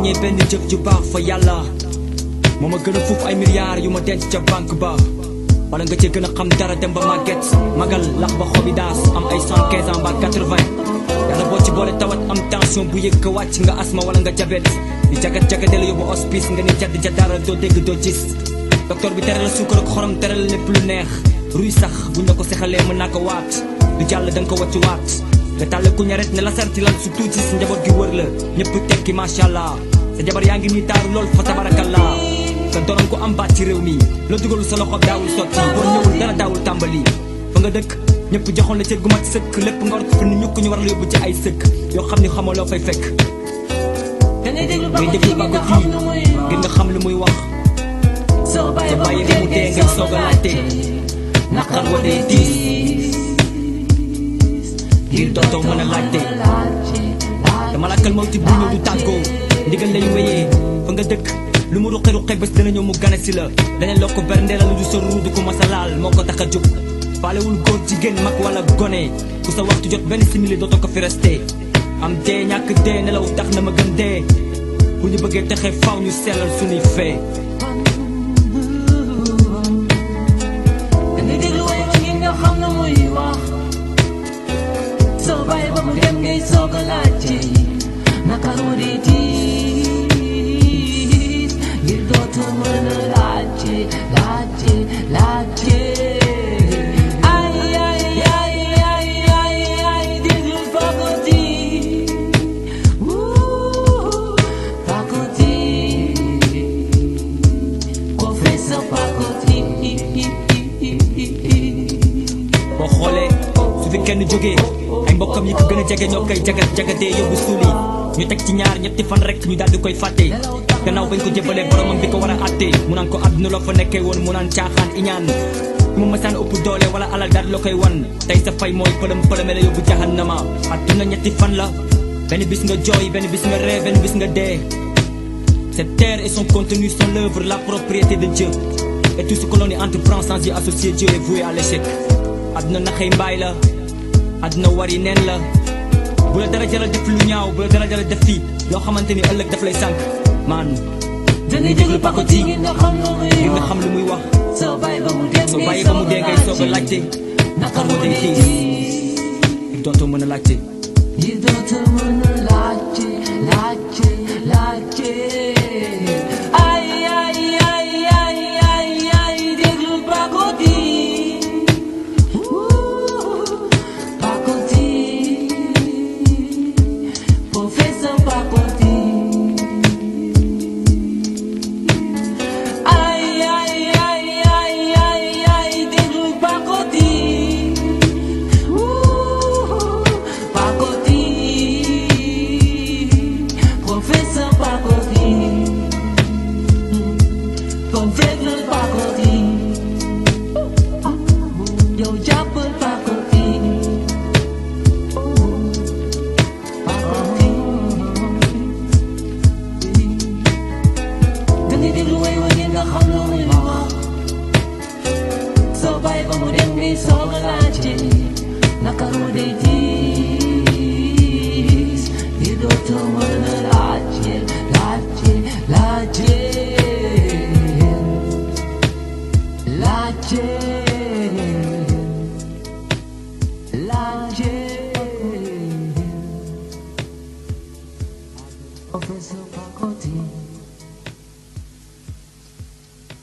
ràññee benn jëf ju baax fa yàlla moo ma gën a fuuf ay milliards yu ma denc ca banque ba wala nga ci gën a xam dara dem ba màgget magal lax ba xobi daas am ay 75 ans ba 80 yàlla boo ci boole tawat am tension bu yëg ko wàcc nga asma wala nga jabet di jagat-jagatee la yóbbu hospice nga ni jadd ja dara doo dégg doo gis docteur bi tere la suukar ak xorom tere la lépp lu neex ruy sax buñ la ko sexalee mën naa ko waat du jàll da nga ko wàccu waat nga tàlle ku ñaret ne la sarti lal su tuuti si njaboot gi wër la ñëpp tekki macha allah sa jabar yaa ngi nii taaru lool fa tabarakallah nga doon ko am baat ci réew mi loo dugalu sa loxo daawul sotti boo ñëwul dara daawul tàmbali fa nga dëkk ñëpp joxoon la cër gu mat sëkk lépp nga war ko ni ñukk ñu war la yóbbu ci ay sëkk yoo xam ni xamoo loo fay fekk ngay déglu Pacotille ngir nga xam lu muy wax soo bàyyi ba mu dee ngay soog a laajte naqar wa dee diis ngir dootoo mën a laajte dama lakkal mawti bu ñëw du tàggoo ndigal lay wéyee fa nga dëkk lu mu ruqe-ruqe bés dina ñëw mu gane si la leneen loo ko berndee la lu du sa ruu du ko masa laal moo ko tax a jóg faalewul góor jigéen mag wala gone ku sa waxtu jot benn simili dootoo ko fi resté am dee ñàkk dee nelaw tax na ma gën dee bu ñu bëggee texe faw ñu sellal suñuy fee dangay déglu way wa ngir nga xam na muy wax soo bàyyi ba mu dem ngay soog a laajte naka mu dee tiis ngir dootoo mën a laajte ay déglu Pacotille professeur Pacotille boo xoolee su fi kenn jógee ay mbokkam yi ko gën a jege ñoo koy jagatee yóbbu suuli ñu teg ci ñaar ñetti fan rek ñu daal di koy fàtte gannaaw bañ ko jëbalee boromam bi ko war a àtte mu naan ko àdduna loo fa nekkee woon mu naan caaxaan iñaan mu masaan ëpp doole wala alal daal la koy wan tey sa fay mooy pëlëme la yóbbu jahannama àdduna ñetti fan la benn bis nga jooy benn bis nga ree benn bis nga dee cette terre et son contenu sont l'œuvre la propriété de Dieu et tout ce que l'on y entreprend sans y associer Dieu est voué à l'échec àdduna naxey mbaay la àdduna wari neen la bu la dara jaral def lu ñaaw bu la dara jaral def fii loo xamante ni ëllëg daf lay sànk man dangay déglu Pacotille ngir nga xam lu muy wax soo bàyyi ba mu dee ngay soog a laajte naqar wa day xiis ngir dootoo mën a laajte ngir dootoo mën a laajte ay déglu Pacotille professeur Pacotille ay déglu Pacotille professeur Pacotille yow jàppal Pacotille dangay déglu way wa ngir nga xam lu muy wax soo bàyyi ba mu dem ngay soog a laajte naka mu dee tiis ngir dootoo mën a laajte Professor Pacotille.